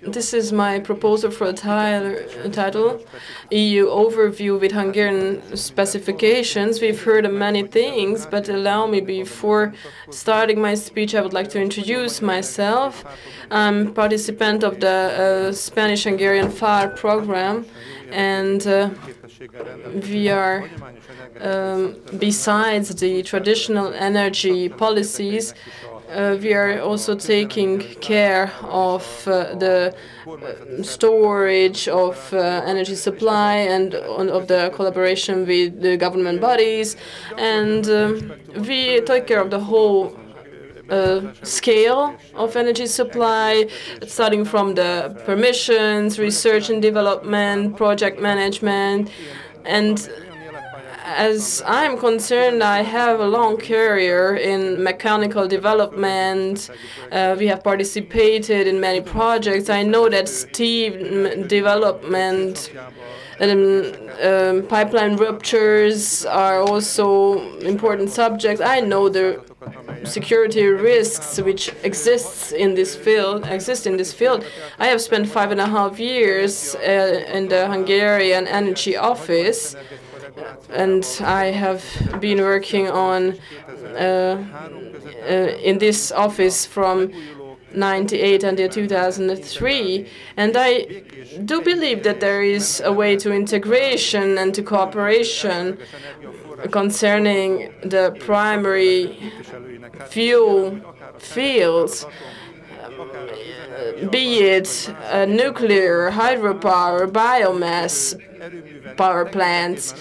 This is my proposal for a title, EU Overview with Hungarian Specifications. We've heard of many things, but allow me, before starting my speech, I would like to introduce myself. I'm a participant of the Spanish-Hungarian FAR program, and we are, besides the traditional energy policies, we are also taking care of the storage of energy supply and of the collaboration with the government bodies, and we take care of the whole scale of energy supply, starting from the permissions, research and development, project management, and as I'm concerned, I have a long career in mechanical development. We have participated in many projects. I know that steam development and pipeline ruptures are also important subjects. I know the security risks which exist in this field. I have spent 5.5 years in the Hungarian Energy Office, and I have been working on in this office from 1998 until 2003, and I do believe that there is a way to integration and to cooperation concerning the primary fuel fields, be it nuclear, hydropower, biomass power plants.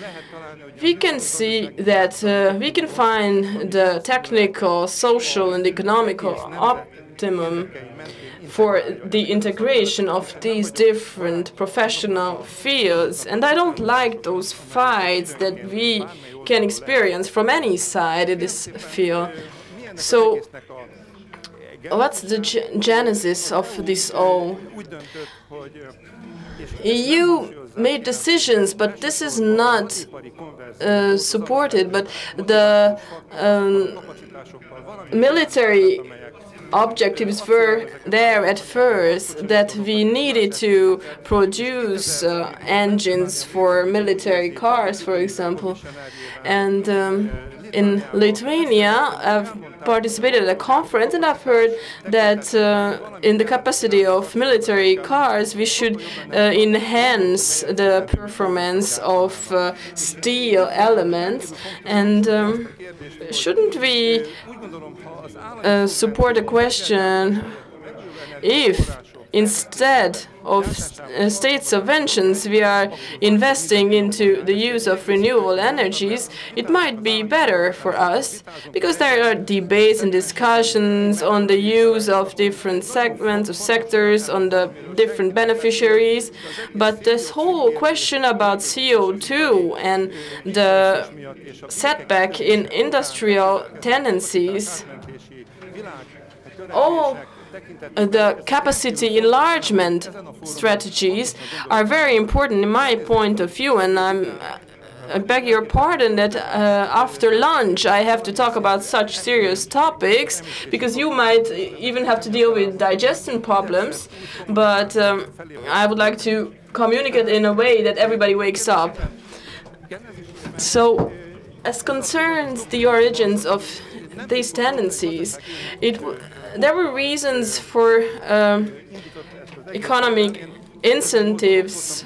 We can see that we can find the technical, social, and economical optimum for the integration of these different professional fields. And I don't like those fights that we can experience from any side in this field. So, what's the genesis of this all? EU made decisions, but this is not supported. But the military objectives were there at first, that we needed to produce engines for military cars, for example. And in Lithuania, I've participated at a conference, and I've heard that in the capacity of military cars, we should enhance the performance of steel elements. And shouldn't we support the question if instead of state subventions we are investing into the use of renewable energies? It might be better for us, because there are debates and discussions on the use of different segments of sectors, on the different beneficiaries. But this whole question about CO2 and the setback in industrial tendencies, all the capacity enlargement strategies are very important in my point of view, and I beg your pardon that after lunch I have to talk about such serious topics, because you might even have to deal with digestion problems, but I would like to communicate in a way that everybody wakes up. So, as concerns the origins of these tendencies, there were reasons for economic incentives,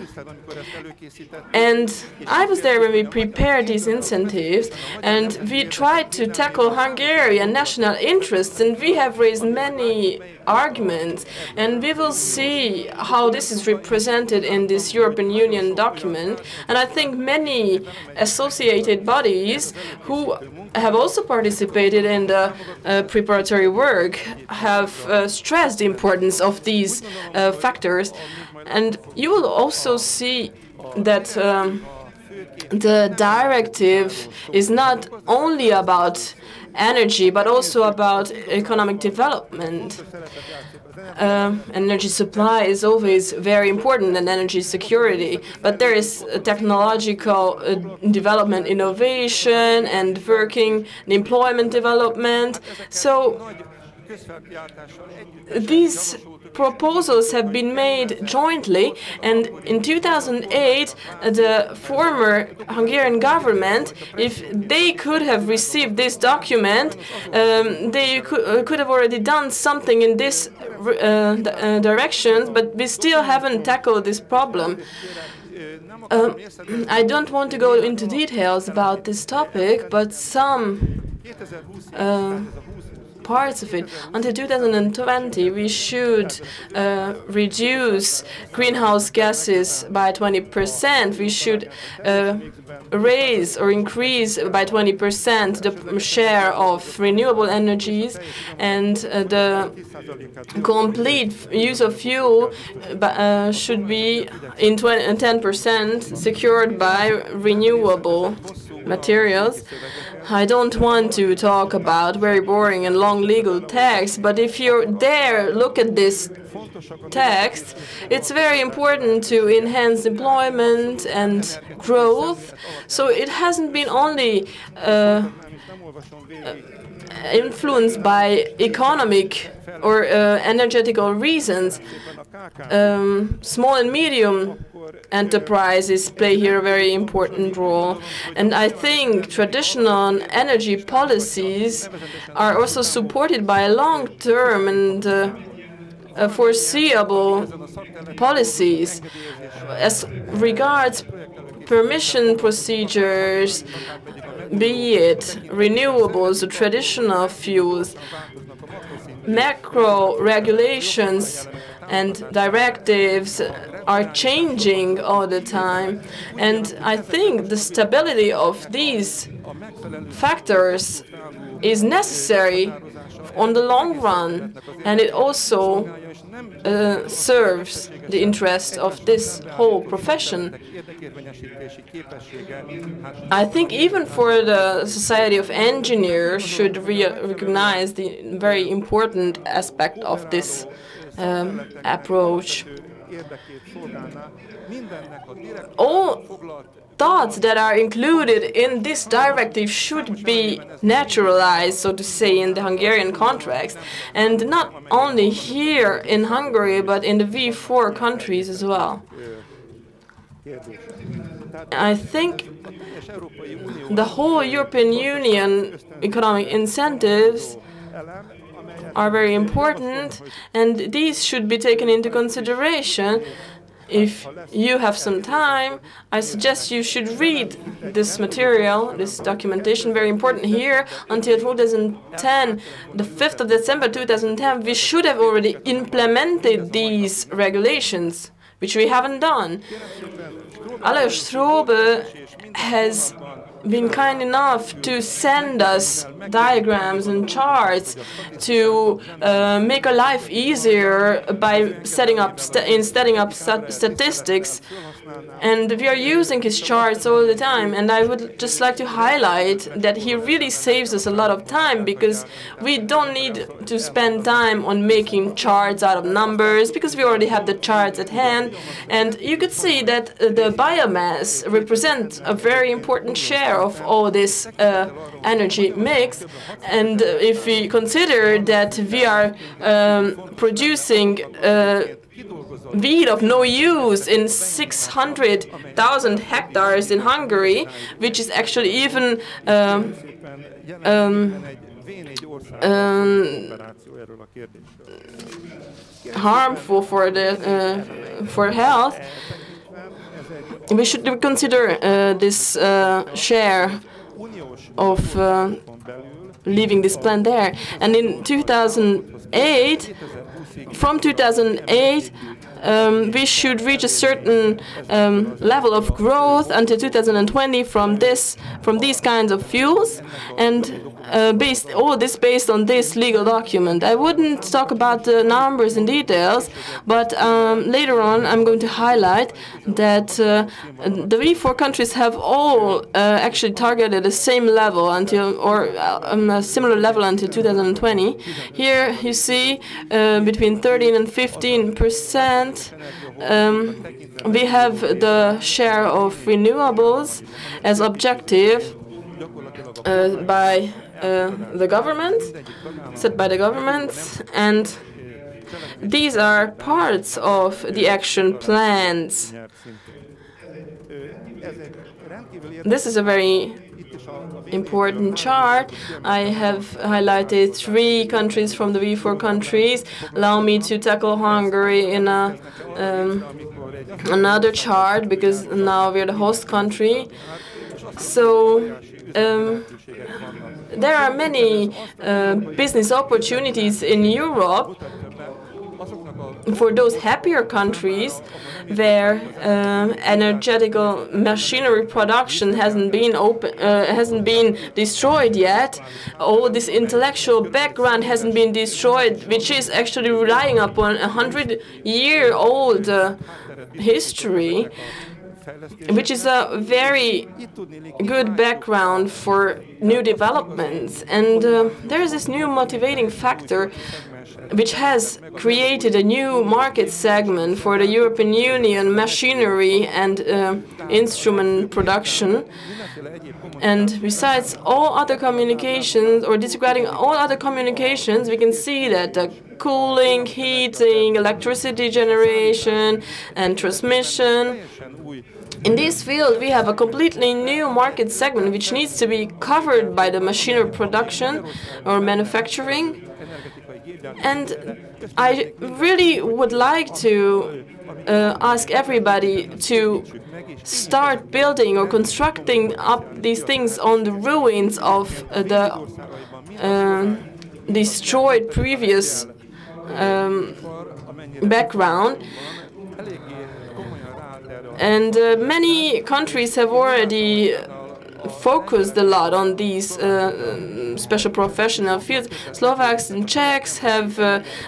and I was there when we prepared these incentives, and we tried to tackle Hungarian national interests, and we have raised many arguments, and we will see how this is represented in this European Union document. And I think many associated bodies who have also participated in the preparatory work have stressed the importance of these factors. And you will also see that the directive is not only about energy, but also about economic development. Energy supply is always very important, and energy security, but there is technological development, innovation, and working employment development. So these proposals have been made jointly, and in 2008 the former Hungarian government, if they could have received this document, they could have already done something in this direction, but we still haven't tackled this problem. I don't want to go into details about this topic, but some parts of it. Until 2020, we should reduce greenhouse gases by 20%. We should raise or increase by 20% the share of renewable energies, and the complete use of fuel should be in 10% secured by renewable materials. I don't want to talk about very boring and long legal text, but if you're there, look at this text. It's very important to enhance employment and growth. So it hasn't been only influenced by economic or energetical reasons. Small and medium enterprises play here a very important role, and I think traditional energy policies are also supported by long-term and foreseeable policies. As regards permission procedures, be it renewables or traditional fuels, macro regulations and directives are changing all the time, and I think the stability of these factors is necessary on the long run, and it also serves the interest of this whole profession. I think even for the Society of Engineers should recognize the very important aspect of this approach. All thoughts that are included in this directive should be naturalized, so to say, in the Hungarian contracts, and not only here in Hungary, but in the V4 countries as well. I think the whole European Union economic incentives are very important, and these should be taken into consideration. If you have some time, I suggest you should read this material, this documentation, very important here. Until 2010, the 5th of December 2010, we should have already implemented these regulations, which we haven't done. Balogh László has been kind enough to send us diagrams and charts to make our life easier by setting up statistics, and we are using his charts all the time. And I would just like to highlight that he really saves us a lot of time, because we don't need to spend time on making charts out of numbers, because we already have the charts at hand. And you could see that the biomass represents a very important share of all this energy mix, and if we consider that we are producing wheat of no use in 600,000 hectares in Hungary, which is actually even harmful for the for health, we should consider this share of leaving this plant there. And in 2008, from 2008, we should reach a certain level of growth until 2020 from these kinds of fuels, and all this based on this legal document. I wouldn't talk about the numbers and details, but later on I'm going to highlight that the V4 countries have all actually targeted the same level until, or a similar level until 2020. Here you see between 13 and 15%. We have the share of renewables as objective by the government, set by the governments, and these are parts of the action plans. This is a very important chart. I have highlighted 3 countries from the V4 countries. Allow me to tackle Hungary in another chart, because now we're the host country. So there are many business opportunities in Europe for those happier countries where energetical machinery production hasn't been destroyed yet. All this intellectual background hasn't been destroyed, which is actually relying upon 100-year-old history, which is a very good background for new developments. And there is this new motivating factor which has created a new market segment for the European Union machinery and instrument production. And besides all other communications, or disregarding all other communications, we can see that the cooling, heating, electricity generation, and transmission, in this field, we have a completely new market segment which needs to be covered by the machinery production or manufacturing. And I really would like to ask everybody to start building or constructing up these things on the ruins of the destroyed previous background. And many countries have already focused a lot on these special professional fields. Slovaks and Czechs have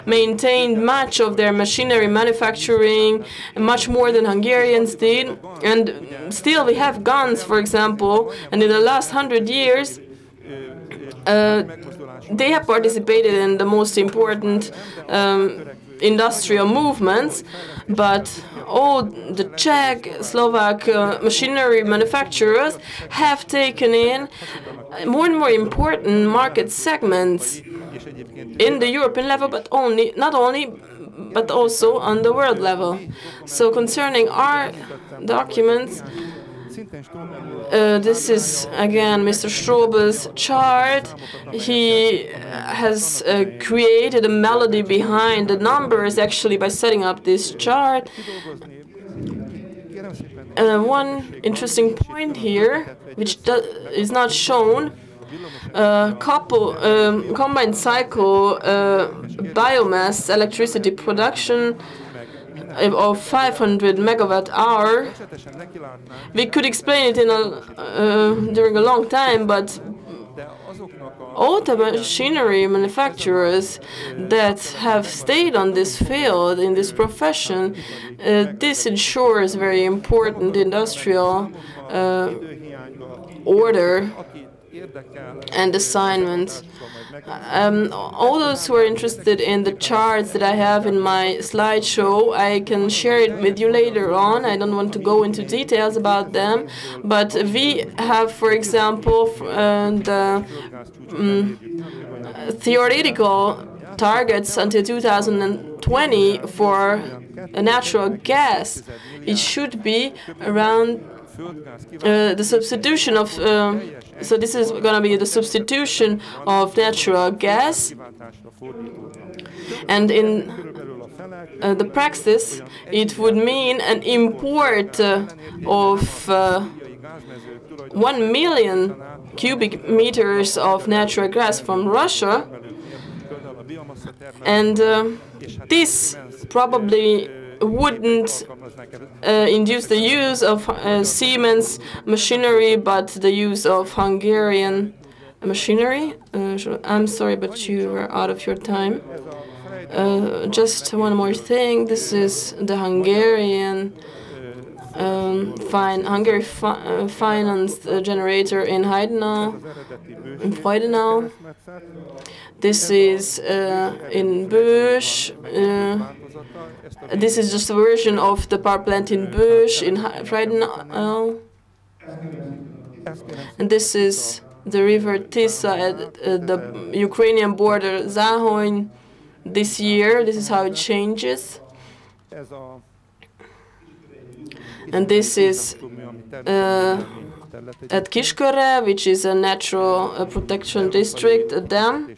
maintained much of their machinery manufacturing, much more than Hungarians did. And still we have guns, for example, and in the last 100 years they have participated in the most important industrial movements, but all the Czech, Slovak machinery manufacturers have taken in more and more important market segments in the European level, but not only, but also on the world level. So concerning our documents, this is again Mr. Strobel's chart. He has created a melody behind the numbers actually by setting up this chart. One interesting point here, which is not shown, combined cycle biomass electricity production of 500 megawatt hour. We could explain it in during a long time, but all the machinery manufacturers that have stayed on this field, in this profession, this ensures very important industrial order and assignment. All those who are interested in the charts that I have in my slideshow, I can share it with you later on. I don't want to go into details about them, but we have, for example, the theoretical targets until 2020 for natural gas. It should be around the substitution of so this is going to be the substitution of natural gas, and in the practice it would mean an import of 1 million cubic meters of natural gas from Russia, and this probably wouldn't induce the use of Siemens machinery, but the use of Hungarian machinery. I'm sorry, but you are out of your time. Just one more thing. This is the Hungarian financed generator in Freudenau. This is in Bösch. This is just a version of the power plant in Bösch in Freudenau. And this is the river Tisa at the Ukrainian border, Zahony. This year, this is how it changes. And this is at Kiskörre, which is a natural protection district, a dam.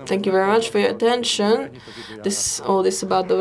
Thank you very much for your attention. All this about the